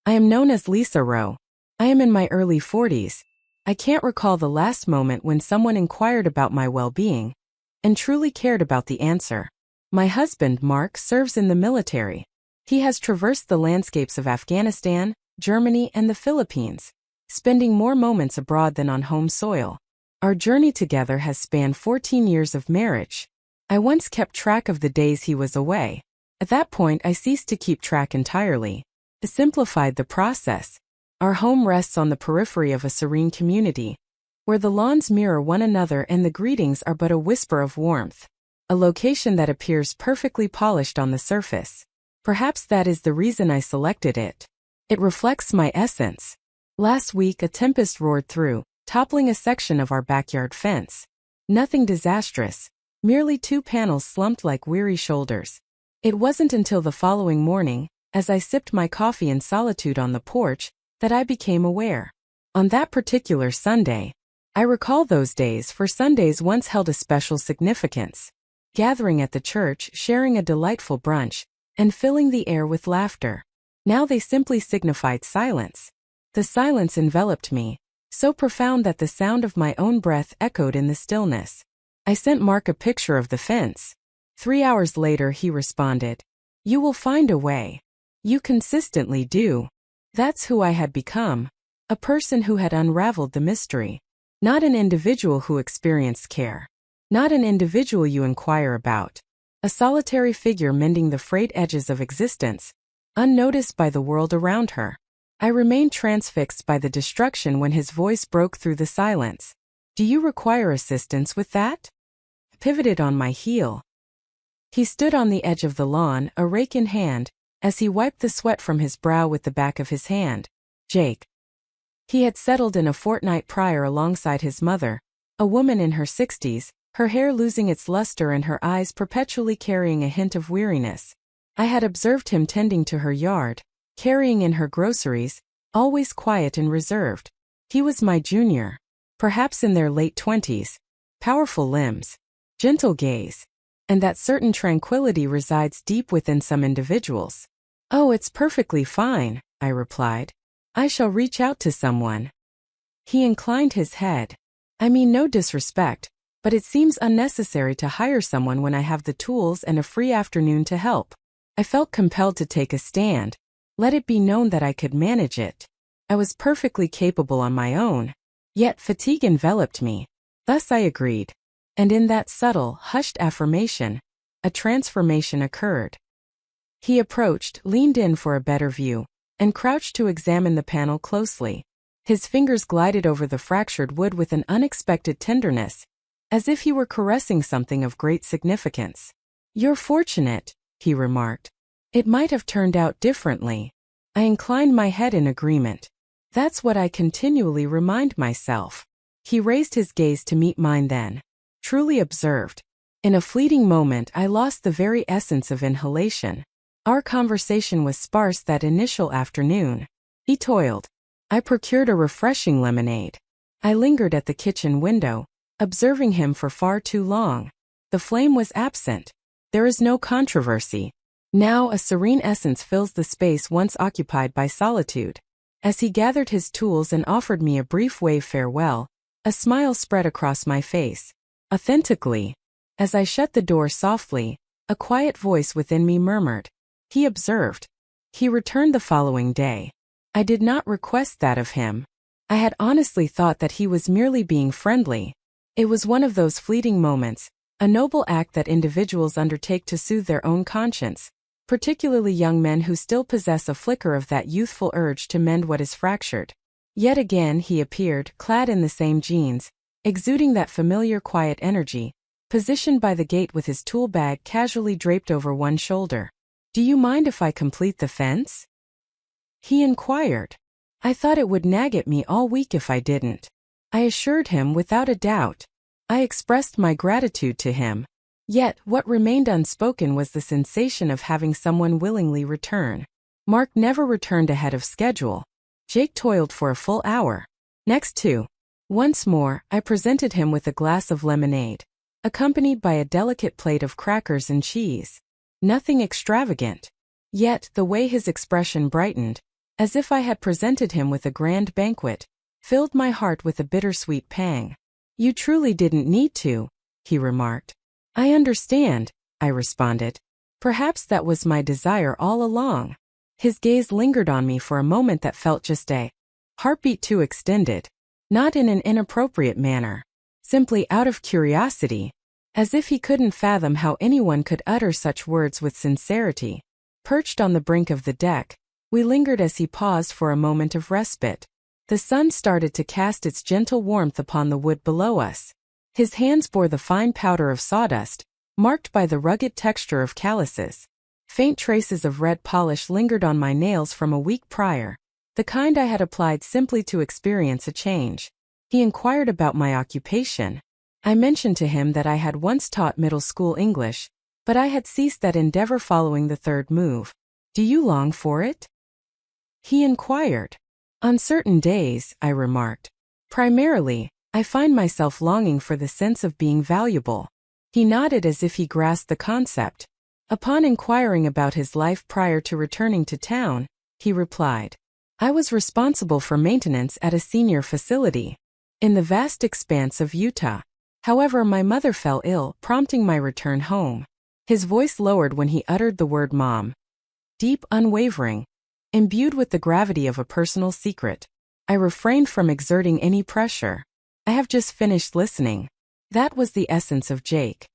I am known as Lisa Rowe. I am in my early 40s. I can't recall the last moment when someone inquired about my well-being and truly cared about the answer. My husband, Mark, serves in the military. He has traversed the landscapes of Afghanistan, Germany, and the Philippines, spending more moments abroad than on home soil. Our journey together has spanned 14 years of marriage. I once kept track of the days he was away. At that point, I ceased to keep track entirely. It simplified the process. Our home rests on the periphery of a serene community, where the lawns mirror one another and the greetings are but a whisper of warmth. A location that appears perfectly polished on the surface. Perhaps that is the reason I selected it. It reflects my essence. Last week, a tempest roared through, toppling a section of our backyard fence. Nothing disastrous, merely 2 panels slumped like weary shoulders. It wasn't until the following morning, as I sipped my coffee in solitude on the porch, that I became aware. On that particular Sunday, I recall those days, for Sundays once held a special significance. Gathering at the church, sharing a delightful brunch, and filling the air with laughter. Now they simply signified silence. The silence enveloped me, so profound that the sound of my own breath echoed in the stillness. I sent Mark a picture of the fence. 3 hours later he responded, "You will find a way. You consistently do." That's who I had become. A person who had unraveled the mystery. Not an individual who experienced care. Not an individual you inquire about. A solitary figure mending the frayed edges of existence, unnoticed by the world around her. I remained transfixed by the destruction when his voice broke through the silence. "Do you require assistance with that?" I pivoted on my heel. He stood on the edge of the lawn, a rake in hand, as he wiped the sweat from his brow with the back of his hand. "Jake." He had settled in a fortnight prior alongside his mother, a woman in her 60s, her hair losing its luster and her eyes perpetually carrying a hint of weariness. I had observed him tending to her yard, carrying in her groceries, always quiet and reserved. He was my junior, perhaps in their late 20s, powerful limbs, gentle gaze, and that certain tranquility resides deep within some individuals. "Oh, it's perfectly fine," I replied. "I shall reach out to someone." He inclined his head. "I mean no disrespect, but it seems unnecessary to hire someone when I have the tools and a free afternoon to help." I felt compelled to take a stand. Let it be known that I could manage it. I was perfectly capable on my own. Yet fatigue enveloped me. Thus I agreed. And in that subtle, hushed affirmation, a transformation occurred. He approached, leaned in for a better view, and crouched to examine the panel closely. His fingers glided over the fractured wood with an unexpected tenderness, as if he were caressing something of great significance. "You're fortunate," he remarked. "It might have turned out differently." I inclined my head in agreement. That's what I continually remind myself. He raised his gaze to meet mine then. Truly observed. In a fleeting moment I lost the very essence of inhalation. Our conversation was sparse that initial afternoon. He toiled. I procured a refreshing lemonade. I lingered at the kitchen window, observing him for far too long. The flame was absent. There is no controversy. Now a serene essence fills the space once occupied by solitude. As he gathered his tools and offered me a brief wave farewell, a smile spread across my face. Authentically. As I shut the door softly, a quiet voice within me murmured. He observed. He returned the following day. I did not request that of him. I had honestly thought that he was merely being friendly. It was one of those fleeting moments, a noble act that individuals undertake to soothe their own conscience, particularly young men who still possess a flicker of that youthful urge to mend what is fractured. Yet again he appeared, clad in the same jeans, exuding that familiar quiet energy, positioned by the gate with his tool bag casually draped over one shoulder. "Do you mind if I complete the fence?" he inquired. I thought it would nag at me all week if I didn't. I assured him without a doubt. I expressed my gratitude to him. Yet, what remained unspoken was the sensation of having someone willingly return. Mark never returned ahead of schedule. Jake toiled for a full hour. Next to. Once more, I presented him with a glass of lemonade, accompanied by a delicate plate of crackers and cheese. Nothing extravagant. Yet, the way his expression brightened, as if I had presented him with a grand banquet, filled my heart with a bittersweet pang. "You truly didn't need to," he remarked. "I understand," I responded. "Perhaps that was my desire all along." His gaze lingered on me for a moment that felt just a heartbeat too extended, not in an inappropriate manner, simply out of curiosity, as if he couldn't fathom how anyone could utter such words with sincerity. Perched on the brink of the deck, we lingered as he paused for a moment of respite. The sun started to cast its gentle warmth upon the wood below us. His hands bore the fine powder of sawdust, marked by the rugged texture of calluses. Faint traces of red polish lingered on my nails from a week prior, the kind I had applied simply to experience a change. He inquired about my occupation. I mentioned to him that I had once taught middle school English, but I had ceased that endeavor following the third move. "Do you long for it?" he inquired. "On certain days," I remarked. "Primarily, I find myself longing for the sense of being valuable." He nodded as if he grasped the concept. Upon inquiring about his life prior to returning to town, he replied, "I was responsible for maintenance at a senior facility in the vast expanse of Utah. However, my mother fell ill, prompting my return home." His voice lowered when he uttered the word mom. Deep, unwavering, imbued with the gravity of a personal secret. I refrained from exerting any pressure. "I have just finished listening." That was the essence of Jake.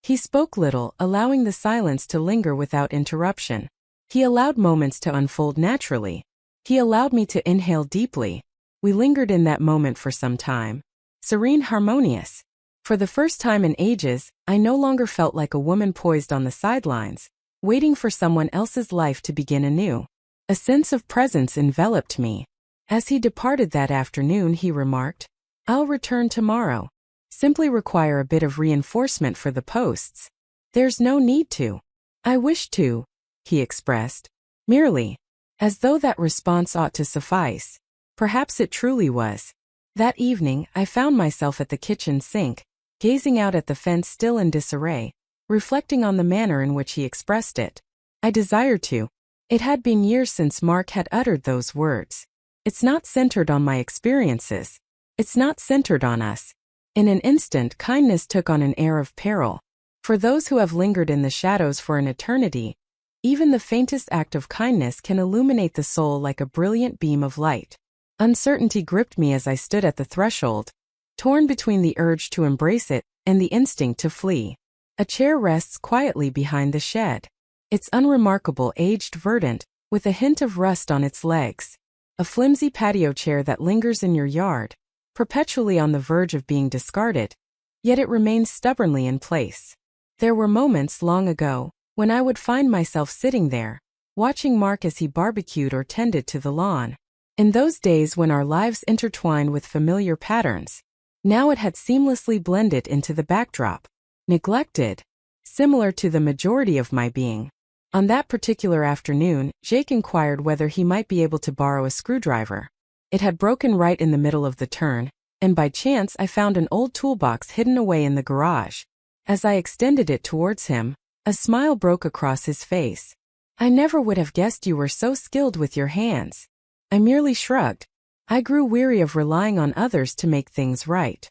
He spoke little, allowing the silence to linger without interruption. He allowed moments to unfold naturally. He allowed me to inhale deeply. We lingered in that moment for some time. Serene, harmonious. For the first time in ages, I no longer felt like a woman poised on the sidelines, waiting for someone else's life to begin anew. A sense of presence enveloped me. As he departed that afternoon, he remarked, "I'll return tomorrow. Simply require a bit of reinforcement for the posts." "There's no need to." "I wish to," he expressed. Merely. As though that response ought to suffice. Perhaps it truly was. That evening, I found myself at the kitchen sink, gazing out at the fence still in disarray, reflecting on the manner in which he expressed it. I desired to. It had been years since Mark had uttered those words. "It's not centered on my experiences. It's not centered on us." In an instant, kindness took on an air of peril. For those who have lingered in the shadows for an eternity, even the faintest act of kindness can illuminate the soul like a brilliant beam of light. Uncertainty gripped me as I stood at the threshold, torn between the urge to embrace it and the instinct to flee. A chair rests quietly behind the shed. It's unremarkable, aged verdant, with a hint of rust on its legs. A flimsy patio chair that lingers in your yard, perpetually on the verge of being discarded, yet it remains stubbornly in place. There were moments long ago when I would find myself sitting there, watching Mark as he barbecued or tended to the lawn. In those days when our lives intertwined with familiar patterns, now it had seamlessly blended into the backdrop. Neglected, similar to the majority of my being. On that particular afternoon, Jake inquired whether he might be able to borrow a screwdriver. It had broken right in the middle of the turn, and by chance I found an old toolbox hidden away in the garage. As I extended it towards him, a smile broke across his face. "I never would have guessed you were so skilled with your hands." I merely shrugged. I grew weary of relying on others to make things right.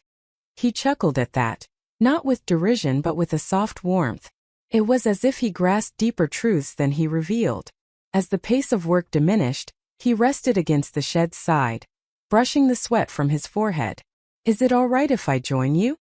He chuckled at that, not with derision but with a soft warmth. It was as if he grasped deeper truths than he revealed. As the pace of work diminished, he rested against the shed's side, brushing the sweat from his forehead. "Is it all right if I join you?"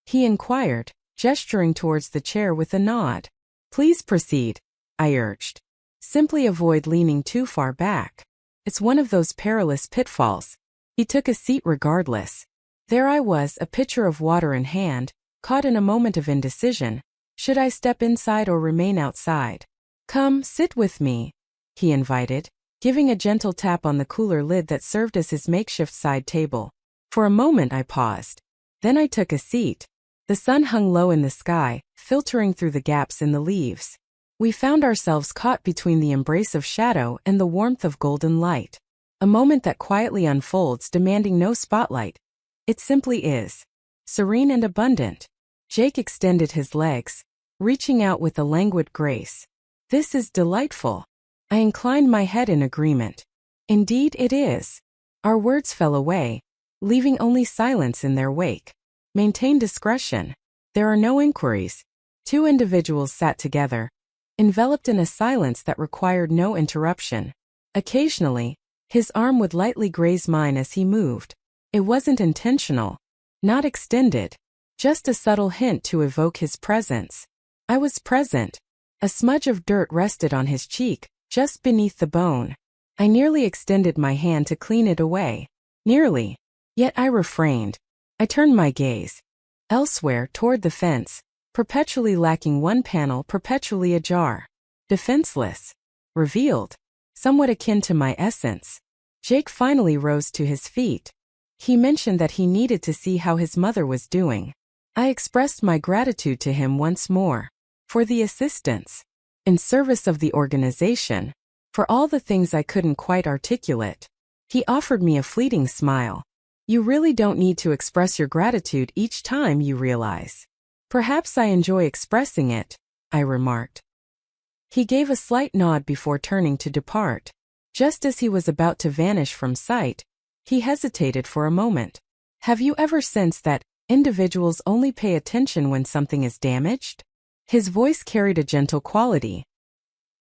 he inquired, gesturing towards the chair with a nod. "Please proceed," I urged. "Simply avoid leaning too far back. It's one of those perilous pitfalls." He took a seat regardless. There I was, a pitcher of water in hand, caught in a moment of indecision. Should I step inside or remain outside? "Come, sit with me," he invited, giving a gentle tap on the cooler lid that served as his makeshift side table. For a moment I paused. Then I took a seat. The sun hung low in the sky, filtering through the gaps in the leaves. We found ourselves caught between the embrace of shadow and the warmth of golden light. A moment that quietly unfolds, demanding no spotlight. It simply is. Serene and abundant. Jake extended his legs, reaching out with a languid grace. "This is delightful." I inclined my head in agreement. Indeed it is. Our words fell away, leaving only silence in their wake. Maintain discretion. There are no inquiries. Two individuals sat together, enveloped in a silence that required no interruption. Occasionally, his arm would lightly graze mine as he moved. It wasn't intentional, not extended, just a subtle hint to evoke his presence. I was present. A smudge of dirt rested on his cheek, just beneath the bone. I nearly extended my hand to clean it away. Nearly. Yet I refrained. I turned my gaze elsewhere toward the fence, perpetually lacking one panel, perpetually ajar. Defenseless. Revealed. Somewhat akin to my essence. Jake finally rose to his feet. He mentioned that he needed to see how his mother was doing. I expressed my gratitude to him once more. For the assistance. In service of the organization. For all the things I couldn't quite articulate. He offered me a fleeting smile. You really don't need to express your gratitude each time you realize. Perhaps I enjoy expressing it, I remarked. He gave a slight nod before turning to depart. Just as he was about to vanish from sight, he hesitated for a moment. Have you ever sensed that individuals only pay attention when something is damaged? His voice carried a gentle quality.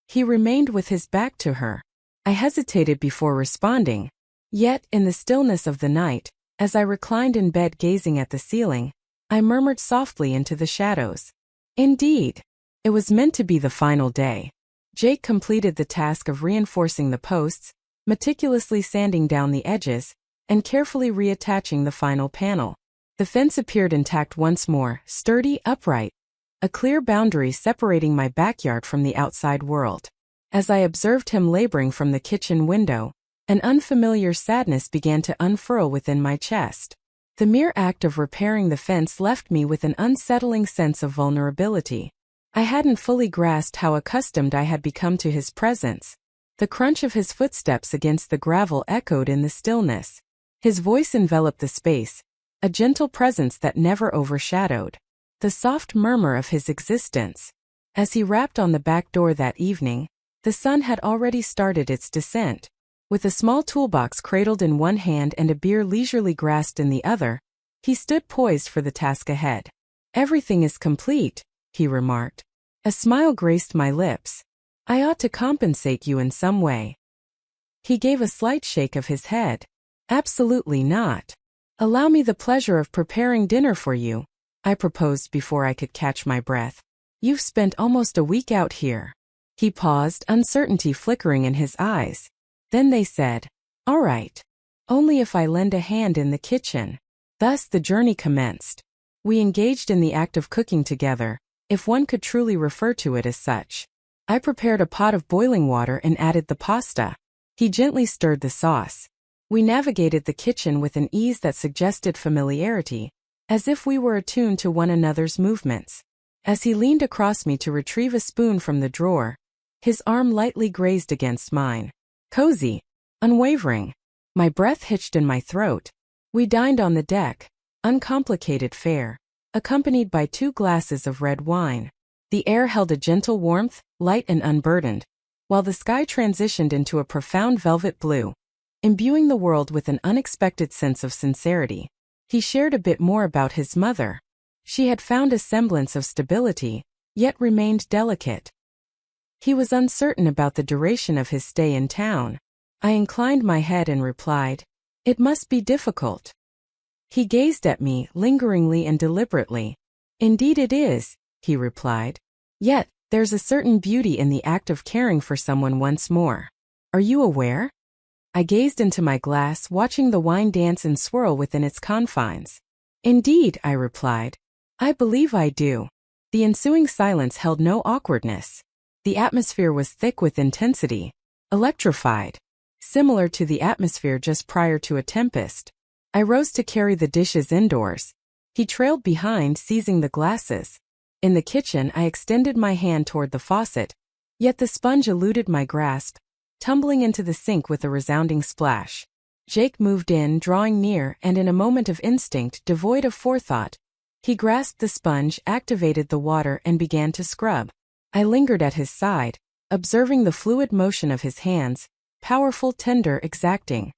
He remained with his back to her. I hesitated before responding. Yet, in the stillness of the night, as I reclined in bed gazing at the ceiling, I murmured softly into the shadows. Indeed. It was meant to be the final day. Jake completed the task of reinforcing the posts, meticulously sanding down the edges, and carefully reattaching the final panel. The fence appeared intact once more, sturdy, upright. A clear boundary separating my backyard from the outside world. As I observed him laboring from the kitchen window, an unfamiliar sadness began to unfurl within my chest. The mere act of repairing the fence left me with an unsettling sense of vulnerability. I hadn't fully grasped how accustomed I had become to his presence. The crunch of his footsteps against the gravel echoed in the stillness. His voice enveloped the space, a gentle presence that never overshadowed the soft murmur of his existence. As he rapped on the back door that evening, the sun had already started its descent. With a small toolbox cradled in one hand and a beer leisurely grasped in the other, he stood poised for the task ahead. Everything is complete, he remarked. A smile graced my lips. I ought to compensate you in some way. He gave a slight shake of his head. Absolutely not. Allow me the pleasure of preparing dinner for you, I proposed before I could catch my breath. You've spent almost a week out here. He paused, uncertainty flickering in his eyes. Then they said, all right. Only if I lend a hand in the kitchen. Thus the journey commenced. We engaged in the act of cooking together, if one could truly refer to it as such. I prepared a pot of boiling water and added the pasta. He gently stirred the sauce. We navigated the kitchen with an ease that suggested familiarity, as if we were attuned to one another's movements. As he leaned across me to retrieve a spoon from the drawer, his arm lightly grazed against mine. Cozy, unwavering. My breath hitched in my throat. We dined on the deck, uncomplicated fare, accompanied by 2 glasses of red wine. The air held a gentle warmth, light and unburdened, while the sky transitioned into a profound velvet blue, imbuing the world with an unexpected sense of sincerity. He shared a bit more about his mother. She had found a semblance of stability, yet remained delicate. He was uncertain about the duration of his stay in town. I inclined my head and replied, it must be difficult. He gazed at me, lingeringly and deliberately. Indeed it is, he replied. Yet, there's a certain beauty in the act of caring for someone once more. Are you aware? I gazed into my glass, watching the wine dance and swirl within its confines. Indeed, I replied. I believe I do. The ensuing silence held no awkwardness. The atmosphere was thick with intensity, electrified, similar to the atmosphere just prior to a tempest. I rose to carry the dishes indoors. He trailed behind, seizing the glasses. In the kitchen, I extended my hand toward the faucet, yet the sponge eluded my grasp, tumbling into the sink with a resounding splash. Jake moved in, drawing near, and in a moment of instinct, devoid of forethought, he grasped the sponge, activated the water, and began to scrub. I lingered at his side, observing the fluid motion of his hands, powerful, tender, exacting.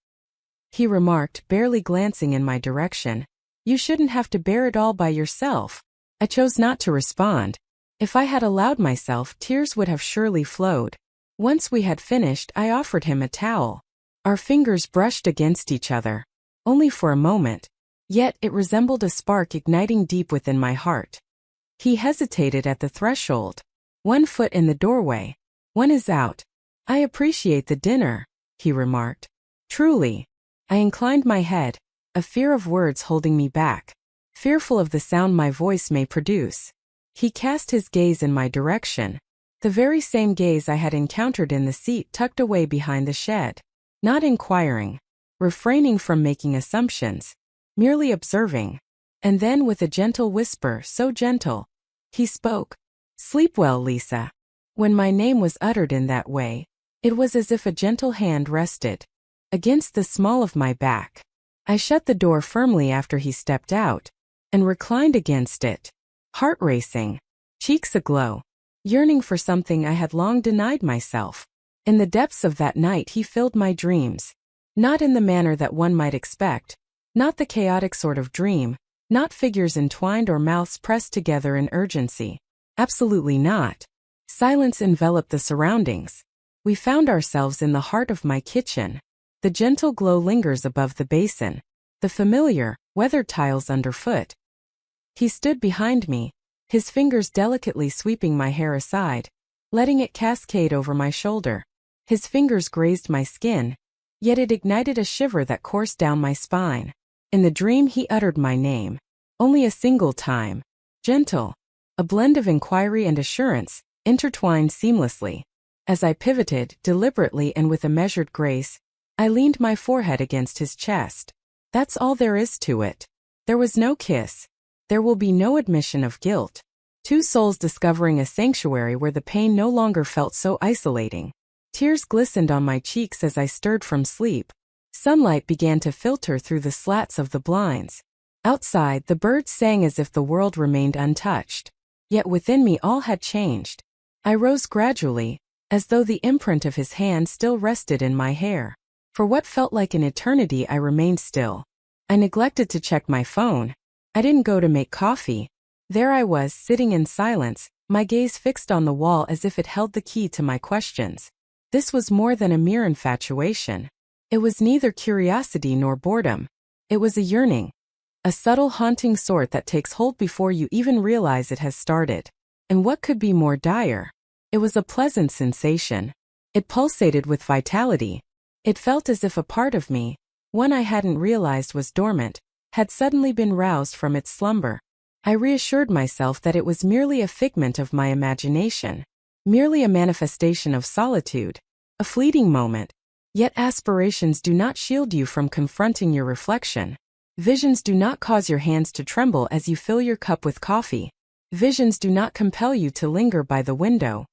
He remarked, barely glancing in my direction. You shouldn't have to bear it all by yourself. I chose not to respond. If I had allowed myself, tears would have surely flowed. Once we had finished, I offered him a towel. Our fingers brushed against each other. Only for a moment. Yet it resembled a spark igniting deep within my heart. He hesitated at the threshold. One foot in the doorway. One is out. I appreciate the dinner, he remarked. Truly. I inclined my head, a fear of words holding me back. Fearful of the sound my voice may produce. He cast his gaze in my direction. The very same gaze I had encountered in the seat tucked away behind the shed. Not inquiring. Refraining from making assumptions. Merely observing. And then with a gentle whisper, so gentle, he spoke. Sleep well, Lisa. When my name was uttered in that way, it was as if a gentle hand rested against the small of my back. I shut the door firmly after he stepped out, and reclined against it, heart racing, cheeks aglow, yearning for something I had long denied myself. In the depths of that night he filled my dreams. Not in the manner that one might expect, not the chaotic sort of dream, not figures entwined or mouths pressed together in urgency. Absolutely not. Silence enveloped the surroundings. We found ourselves in the heart of my kitchen. The gentle glow lingers above the basin. The familiar, weathered tiles underfoot. He stood behind me, his fingers delicately sweeping my hair aside, letting it cascade over my shoulder. His fingers grazed my skin, yet it ignited a shiver that coursed down my spine. In the dream he uttered my name. Only a single time. Gentle. A blend of inquiry and assurance, intertwined seamlessly. As I pivoted, deliberately and with a measured grace, I leaned my forehead against his chest. That's all there is to it. There was no kiss. There will be no admission of guilt. Two souls discovering a sanctuary where the pain no longer felt so isolating. Tears glistened on my cheeks as I stirred from sleep. Sunlight began to filter through the slats of the blinds. Outside, the birds sang as if the world remained untouched. Yet within me all had changed. I rose gradually, as though the imprint of his hand still rested in my hair. For what felt like an eternity I remained still. I neglected to check my phone. I didn't go to make coffee. There I was, sitting in silence, my gaze fixed on the wall as if it held the key to my questions. This was more than a mere infatuation. It was neither curiosity nor boredom. It was a yearning. A subtle, haunting sort that takes hold before you even realize it has started. And what could be more dire? It was a pleasant sensation. It pulsated with vitality. It felt as if a part of me, one I hadn't realized was dormant, had suddenly been roused from its slumber. I reassured myself that it was merely a figment of my imagination, merely a manifestation of solitude, a fleeting moment. Yet aspirations do not shield you from confronting your reflection. Visions do not cause your hands to tremble as you fill your cup with coffee. Visions do not compel you to linger by the window,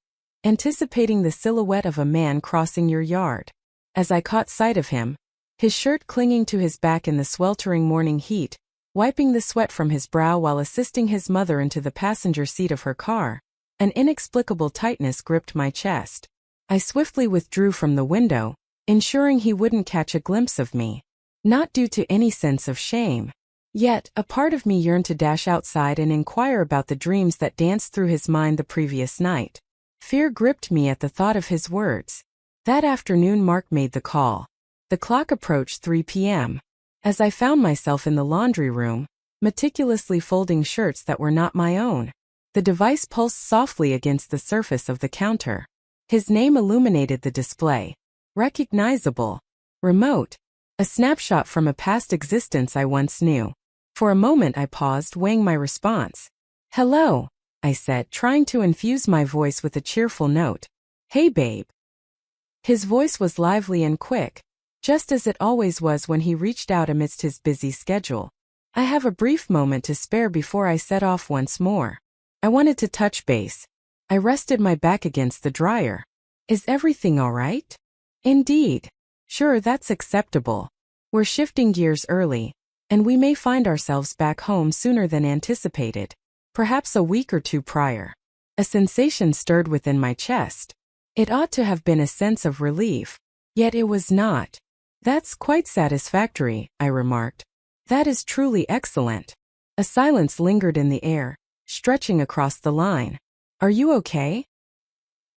anticipating the silhouette of a man crossing your yard. As I caught sight of him, his shirt clinging to his back in the sweltering morning heat, wiping the sweat from his brow while assisting his mother into the passenger seat of her car, an inexplicable tightness gripped my chest. I swiftly withdrew from the window, ensuring he wouldn't catch a glimpse of me. Not due to any sense of shame. Yet, a part of me yearned to dash outside and inquire about the dreams that danced through his mind the previous night. Fear gripped me at the thought of his words. That afternoon Mark made the call. The clock approached 3 p.m. As I found myself in the laundry room, meticulously folding shirts that were not my own. The device pulsed softly against the surface of the counter. His name illuminated the display. Recognizable. Remote. A snapshot from a past existence I once knew. For a moment I paused, weighing my response. Hello, I said, trying to infuse my voice with a cheerful note. Hey babe. His voice was lively and quick, just as it always was when he reached out amidst his busy schedule. I have a brief moment to spare before I set off once more. I wanted to touch base. I rested my back against the dryer. Is everything all right? Indeed. Sure, that's acceptable. We're shifting gears early, and we may find ourselves back home sooner than anticipated. Perhaps a week or two prior. A sensation stirred within my chest. It ought to have been a sense of relief. Yet it was not. That's quite satisfactory, I remarked. That is truly excellent. A silence lingered in the air, stretching across the line. Are you okay?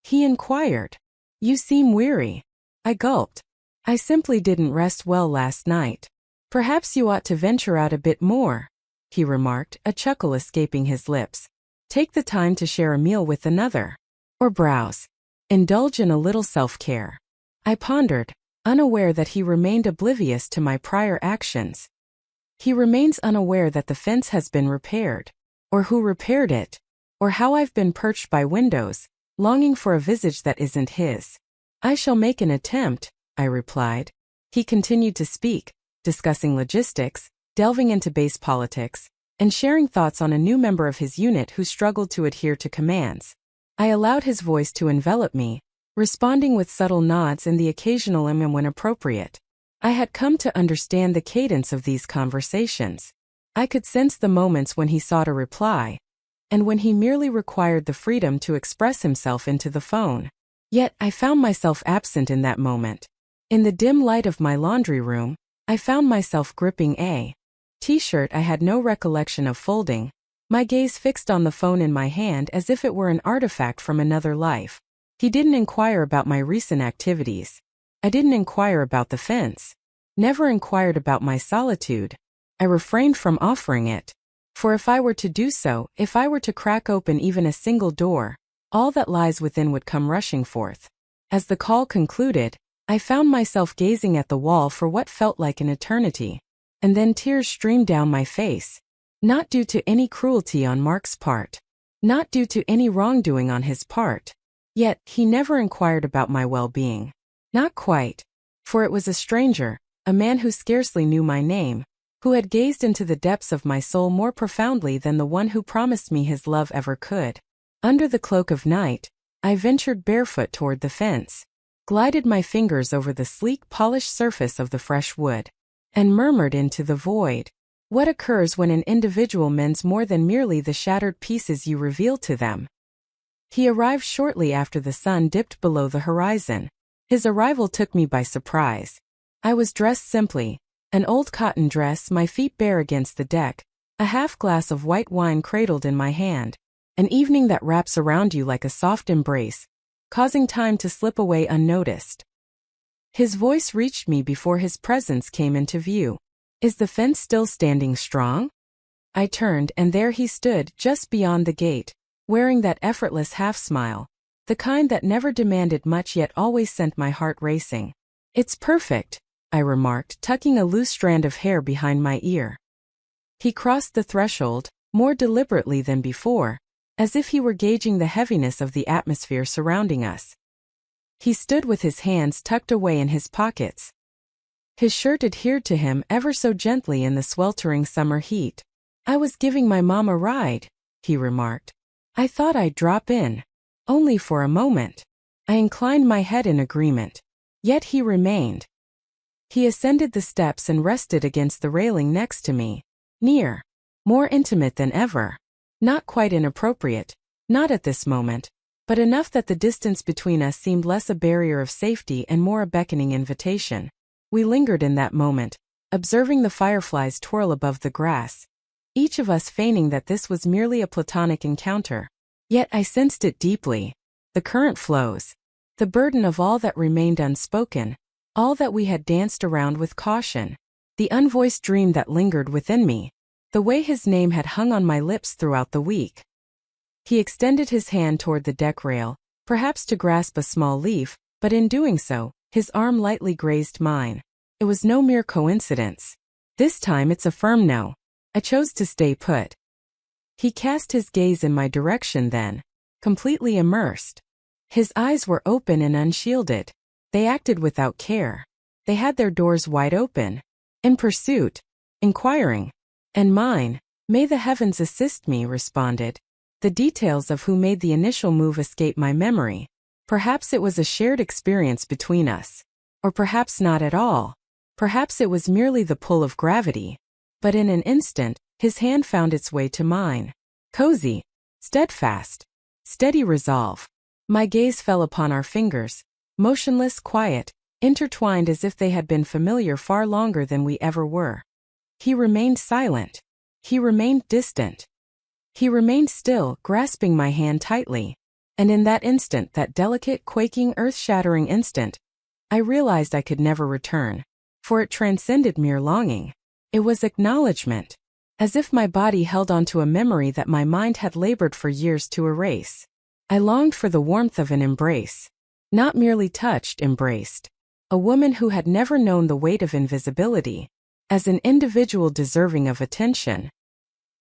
He inquired. You seem weary. I gulped. I simply didn't rest well last night. Perhaps you ought to venture out a bit more, he remarked, a chuckle escaping his lips. Take the time to share a meal with another. Or browse. Indulge in a little self-care. I pondered, unaware that he remained oblivious to my prior actions. He remains unaware that the fence has been repaired, or who repaired it, or how I've been perched by windows, longing for a visage that isn't his. I shall make an attempt, I replied. He continued to speak, discussing logistics, delving into base politics, and sharing thoughts on a new member of his unit who struggled to adhere to commands. I allowed his voice to envelop me, responding with subtle nods and the occasional when appropriate. I had come to understand the cadence of these conversations. I could sense the moments when he sought a reply, and when he merely required the freedom to express himself into the phone. Yet I found myself absent in that moment. In the dim light of my laundry room, I found myself gripping a t-shirt I had no recollection of folding, my gaze fixed on the phone in my hand as if it were an artifact from another life. He didn't inquire about my recent activities. I didn't inquire about the fence. Never inquired about my solitude. I refrained from offering it. For if I were to do so, if I were to crack open even a single door, all that lies within would come rushing forth. As the call concluded, I found myself gazing at the wall for what felt like an eternity. And then tears streamed down my face. Not due to any cruelty on Mark's part. Not due to any wrongdoing on his part. Yet, he never inquired about my well-being. Not quite. For it was a stranger, a man who scarcely knew my name, who had gazed into the depths of my soul more profoundly than the one who promised me his love ever could. Under the cloak of night, I ventured barefoot toward the fence, glided my fingers over the sleek, polished surface of the fresh wood, and murmured into the void. What occurs when an individual mends more than merely the shattered pieces you reveal to them? He arrived shortly after the sun dipped below the horizon. His arrival took me by surprise. I was dressed simply, an old cotton dress, my feet bare against the deck, a half glass of white wine cradled in my hand, an evening that wraps around you like a soft embrace, causing time to slip away unnoticed. His voice reached me before his presence came into view. Is the fence still standing strong? I turned and there he stood just beyond the gate, wearing that effortless half-smile, the kind that never demanded much yet always sent my heart racing. It's perfect, I remarked, tucking a loose strand of hair behind my ear. He crossed the threshold, more deliberately than before, as if he were gauging the heaviness of the atmosphere surrounding us. He stood with his hands tucked away in his pockets. His shirt adhered to him ever so gently in the sweltering summer heat. I was giving my mom a ride, he remarked. I thought I'd drop in. Only for a moment. I inclined my head in agreement. Yet he remained. He ascended the steps and rested against the railing next to me. Near. More intimate than ever. Not quite inappropriate. Not at this moment. But enough that the distance between us seemed less a barrier of safety and more a beckoning invitation. We lingered in that moment, observing the fireflies twirl above the grass, each of us feigning that this was merely a platonic encounter. Yet I sensed it deeply. The current flows. The burden of all that remained unspoken, all that we had danced around with caution, the unvoiced dream that lingered within me, the way his name had hung on my lips throughout the week. He extended his hand toward the deck rail, perhaps to grasp a small leaf, but in doing so, his arm lightly grazed mine. It was no mere coincidence. This time it's a firm no. I chose to stay put. He cast his gaze in my direction then, completely immersed. His eyes were open and unshielded. They acted without care. They had their doors wide open. In pursuit. Inquiring. And mine, may the heavens assist me, responded. The details of who made the initial move escape my memory. Perhaps it was a shared experience between us. Or perhaps not at all. Perhaps it was merely the pull of gravity. But in an instant, his hand found its way to mine. Cozy. Steadfast. Steady resolve. My gaze fell upon our fingers. Motionless, quiet, intertwined as if they had been familiar far longer than we ever were. He remained silent. He remained distant. He remained still, grasping my hand tightly. And in that instant, that delicate, quaking, earth-shattering instant, I realized I could never return. For it transcended mere longing. It was acknowledgement. As if my body held onto a memory that my mind had labored for years to erase. I longed for the warmth of an embrace. Not merely touched, embraced. A woman who had never known the weight of invisibility. As an individual deserving of attention.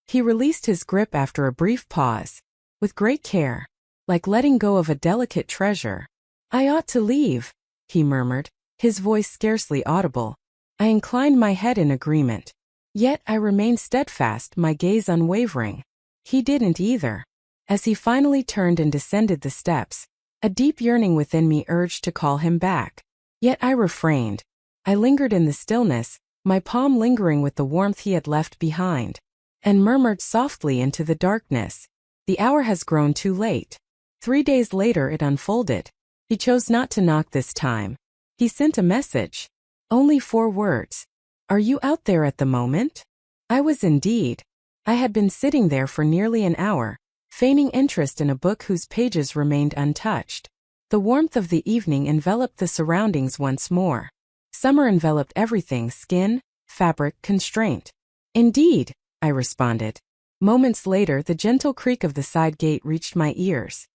He released his grip after a brief pause. With great care. Like letting go of a delicate treasure. "I ought to leave," he murmured, his voice scarcely audible. I inclined my head in agreement. Yet I remained steadfast, my gaze unwavering. He didn't either. As he finally turned and descended the steps, a deep yearning within me urged to call him back. Yet I refrained. I lingered in the stillness, my palm lingering with the warmth he had left behind, and murmured softly into the darkness, "The hour has grown too late." 3 days later it unfolded. He chose not to knock this time. He sent a message. Only 4 words. "Are you out there at the moment?" I was indeed. I had been sitting there for nearly an hour, feigning interest in a book whose pages remained untouched. The warmth of the evening enveloped the surroundings once more. Summer enveloped everything: skin, fabric, constraint. "Indeed," I responded. Moments later, the gentle creak of the side gate reached my ears.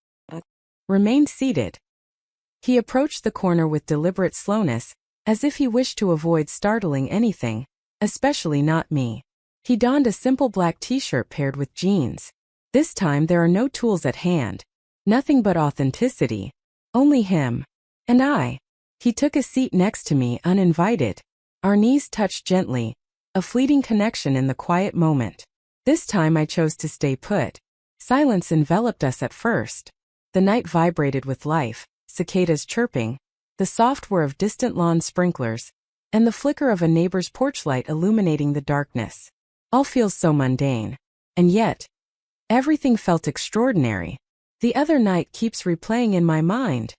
Remained seated. He approached the corner with deliberate slowness, as if he wished to avoid startling anything, especially not me. He donned a simple black t-shirt paired with jeans. This time there are no tools at hand. Nothing but authenticity. Only him. And I. He took a seat next to me uninvited. Our knees touched gently, a fleeting connection in the quiet moment. This time I chose to stay put. Silence enveloped us at first. The night vibrated with life, cicadas chirping, the soft whir of distant lawn sprinklers, and the flicker of a neighbor's porch light illuminating the darkness. All feels so mundane. And yet, everything felt extraordinary. "The other night keeps replaying in my mind,"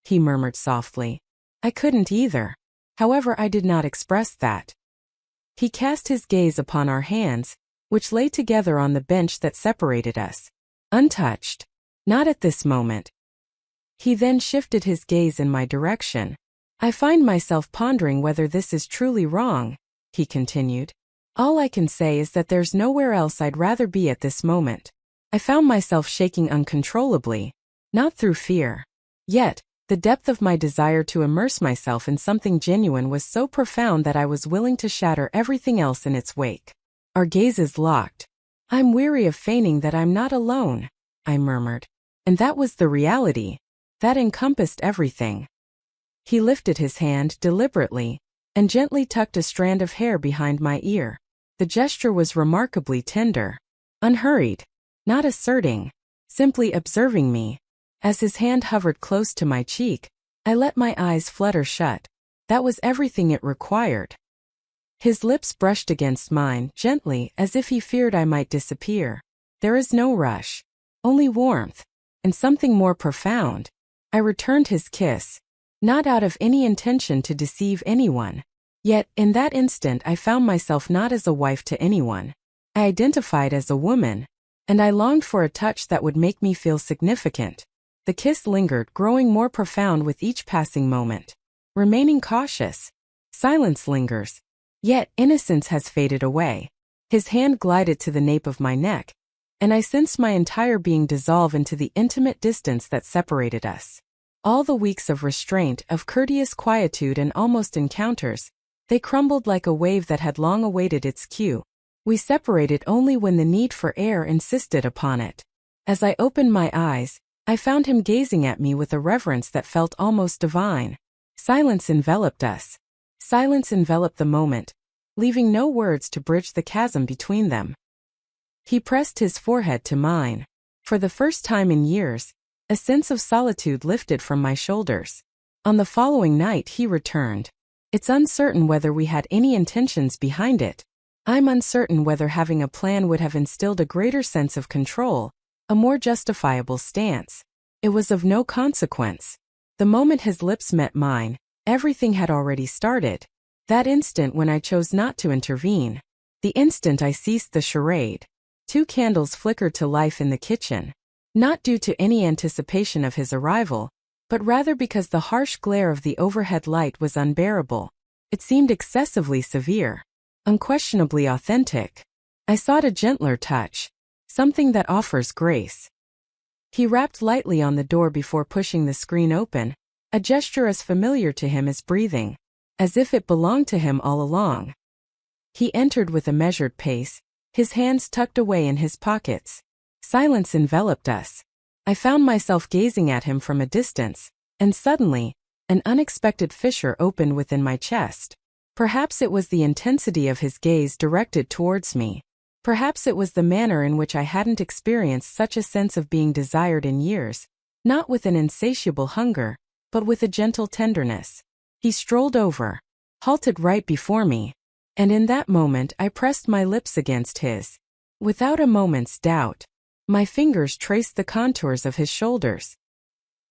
he murmured softly. I couldn't either. However, I did not express that. He cast his gaze upon our hands, which lay together on the bench that separated us. Untouched. Not at this moment. He then shifted his gaze in my direction. "I find myself pondering whether this is truly wrong," he continued. "All I can say is that there's nowhere else I'd rather be at this moment." I found myself shaking uncontrollably, not through fear. Yet, the depth of my desire to immerse myself in something genuine was so profound that I was willing to shatter everything else in its wake. Our gazes locked. "I'm weary of feigning that I'm not alone," I murmured. And that was the reality. That encompassed everything. He lifted his hand deliberately and gently tucked a strand of hair behind my ear. The gesture was remarkably tender, unhurried, not asserting, simply observing me. As his hand hovered close to my cheek, I let my eyes flutter shut. That was everything it required. His lips brushed against mine, gently, as if he feared I might disappear. There is no rush, only warmth, and something more profound. I returned his kiss, not out of any intention to deceive anyone. Yet, in that instant I found myself not as a wife to anyone. I identified as a woman, and I longed for a touch that would make me feel significant. The kiss lingered, growing more profound with each passing moment. Remaining cautious. Silence lingers. Yet, innocence has faded away. His hand glided to the nape of my neck, and I sensed my entire being dissolve into the intimate distance that separated us. All the weeks of restraint, of courteous quietude and almost encounters, they crumbled like a wave that had long awaited its cue. We separated only when the need for air insisted upon it. As I opened my eyes, I found him gazing at me with a reverence that felt almost divine. Silence enveloped us. Silence enveloped the moment, leaving no words to bridge the chasm between them. He pressed his forehead to mine. For the first time in years, a sense of solitude lifted from my shoulders. On the following night he returned. It's uncertain whether we had any intentions behind it. I'm uncertain whether having a plan would have instilled a greater sense of control, a more justifiable stance. It was of no consequence. The moment his lips met mine, Everything had already started. That instant when I chose not to intervene. The instant I ceased the charade. 2 candles flickered to life in the kitchen. Not due to any anticipation of his arrival, but rather because the harsh glare of the overhead light was unbearable. It seemed excessively severe. Unquestionably authentic. I sought a gentler touch. Something that offers grace. He rapped lightly on the door before pushing the screen open, a gesture as familiar to him as breathing, as if it belonged to him all along. He entered with a measured pace, his hands tucked away in his pockets. Silence enveloped us. I found myself gazing at him from a distance, and suddenly, an unexpected fissure opened within my chest. Perhaps it was the intensity of his gaze directed towards me. Perhaps it was the manner in which I hadn't experienced such a sense of being desired in years, not with an insatiable hunger, but with a gentle tenderness. He strolled over, halted right before me, and in that moment I pressed my lips against his. Without a moment's doubt, my fingers traced the contours of his shoulders.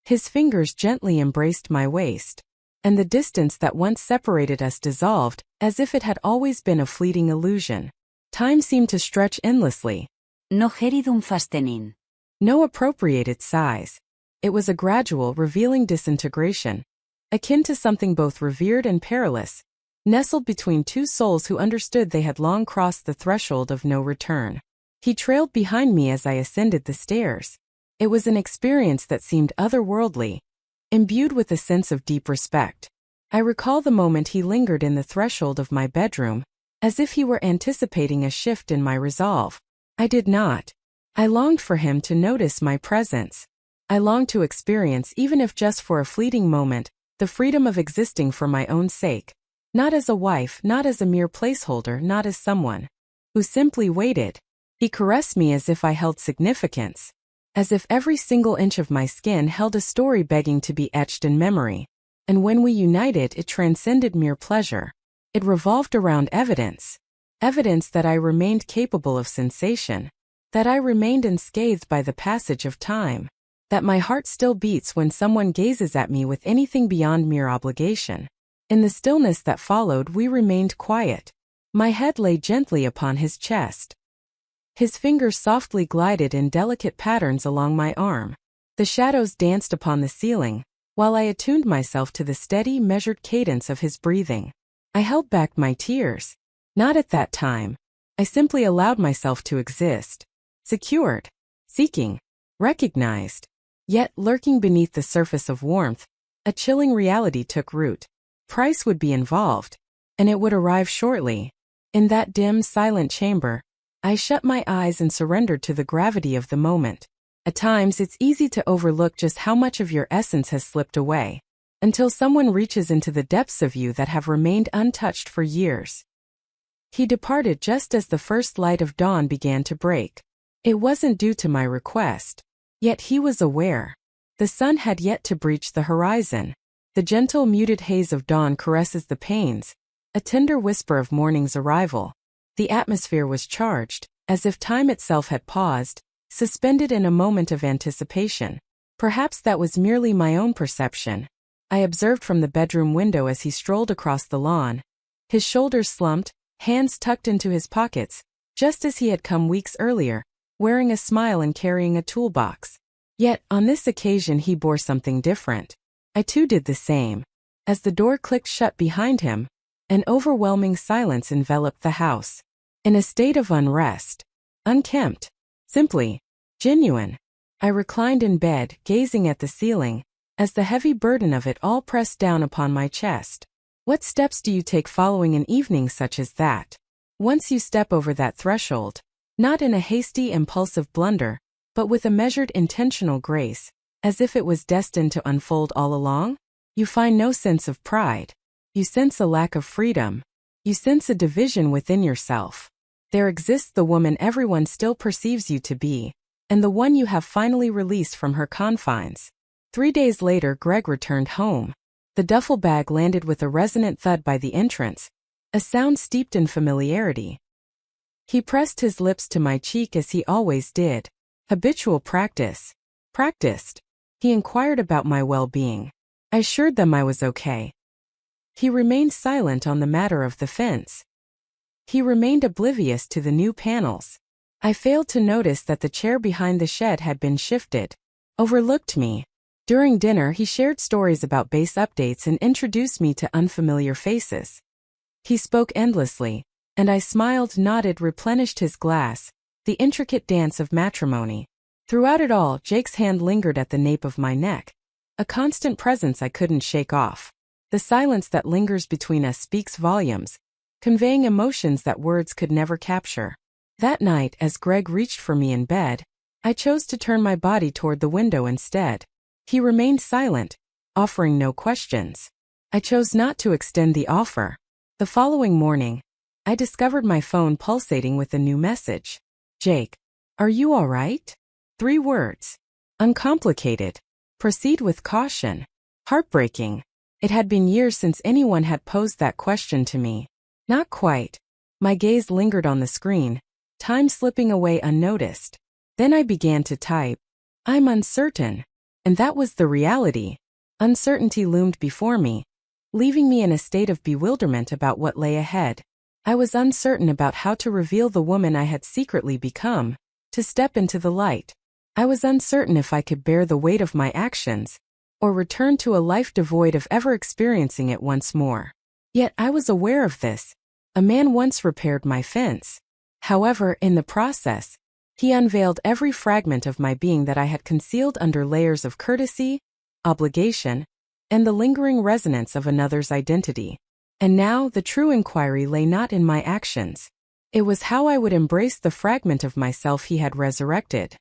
His fingers gently embraced my waist, and the distance that once separated us dissolved, as if it had always been a fleeting illusion. Time seemed to stretch endlessly. No geridum fastenin. No appropriated sighs. It was a gradual, revealing disintegration, akin to something both revered and perilous, nestled between 2 souls who understood they had long crossed the threshold of no return. He trailed behind me as I ascended the stairs. It was an experience that seemed otherworldly, imbued with a sense of deep respect. I recall the moment he lingered in the threshold of my bedroom, as if he were anticipating a shift in my resolve. I did not. I longed for him to notice my presence. I longed to experience, even if just for a fleeting moment, the freedom of existing for my own sake. Not as a wife, not as a mere placeholder, not as someone who simply waited. He caressed me as if I held significance, as if every single inch of my skin held a story begging to be etched in memory. And when we united, it transcended mere pleasure. It revolved around evidence. Evidence that I remained capable of sensation. That I remained unscathed by the passage of time. That my heart still beats when someone gazes at me with anything beyond mere obligation. In the stillness that followed, we remained quiet. My head lay gently upon his chest. His fingers softly glided in delicate patterns along my arm. The shadows danced upon the ceiling, while I attuned myself to the steady, measured cadence of his breathing. I held back my tears. Not at that time. I simply allowed myself to exist. Secured. Seeking. Recognized. Yet, lurking beneath the surface of warmth, a chilling reality took root. Price would be involved, and it would arrive shortly. In that dim, silent chamber, I shut my eyes and surrendered to the gravity of the moment. At times, it's easy to overlook just how much of your essence has slipped away, until someone reaches into the depths of you that have remained untouched for years. He departed just as the first light of dawn began to break. It wasn't due to my request. Yet he was aware. The sun had yet to breach the horizon. The gentle, muted haze of dawn caresses the panes, a tender whisper of morning's arrival. The atmosphere was charged, as if time itself had paused, suspended in a moment of anticipation. Perhaps that was merely my own perception. I observed from the bedroom window as he strolled across the lawn. His shoulders slumped, hands tucked into his pockets, just as he had come weeks earlier, wearing a smile and carrying a toolbox. Yet, on this occasion he bore something different. I too did the same. As the door clicked shut behind him, an overwhelming silence enveloped the house. In a state of unrest. Unkempt. Simply. Genuine. I reclined in bed, gazing at the ceiling, as the heavy burden of it all pressed down upon my chest. What steps do you take following an evening such as that? Once you step over that threshold, not in a hasty, impulsive blunder, but with a measured, intentional grace, as if it was destined to unfold all along, you find no sense of pride. You sense a lack of freedom. You sense a division within yourself. There exists the woman everyone still perceives you to be, and the one you have finally released from her confines. 3 days later, Greg returned home. The duffel bag landed with a resonant thud by the entrance, a sound steeped in familiarity. He pressed his lips to my cheek as he always did. Habitual practice. Practiced. He inquired about my well-being. I assured them I was okay. He remained silent on the matter of the fence. He remained oblivious to the new panels. I failed to notice that the chair behind the shed had been shifted. Overlooked me. During dinner, he shared stories about base updates and introduced me to unfamiliar faces. He spoke endlessly, and I smiled, nodded, replenished his glass, the intricate dance of matrimony. Throughout it all, Jake's hand lingered at the nape of my neck, a constant presence I couldn't shake off. The silence that lingers between us speaks volumes, conveying emotions that words could never capture. That night, as Greg reached for me in bed, I chose to turn my body toward the window instead. He remained silent, offering no questions. I chose not to extend the offer. The following morning, I discovered my phone pulsating with a new message. Jake, are you all right? 3 words. Uncomplicated. Proceed with caution. Heartbreaking. It had been years since anyone had posed that question to me. Not quite. My gaze lingered on the screen, time slipping away unnoticed. Then I began to type. I'm uncertain. And that was the reality. Uncertainty loomed before me, leaving me in a state of bewilderment about what lay ahead. I was uncertain about how to reveal the woman I had secretly become, to step into the light. I was uncertain if I could bear the weight of my actions, or return to a life devoid of ever experiencing it once more. Yet I was aware of this. A man once repaired my fence. However, in the process, he unveiled every fragment of my being that I had concealed under layers of courtesy, obligation, and the lingering resonance of another's identity. And now the true inquiry lay not in my actions. It was how I would embrace the fragment of myself he had resurrected.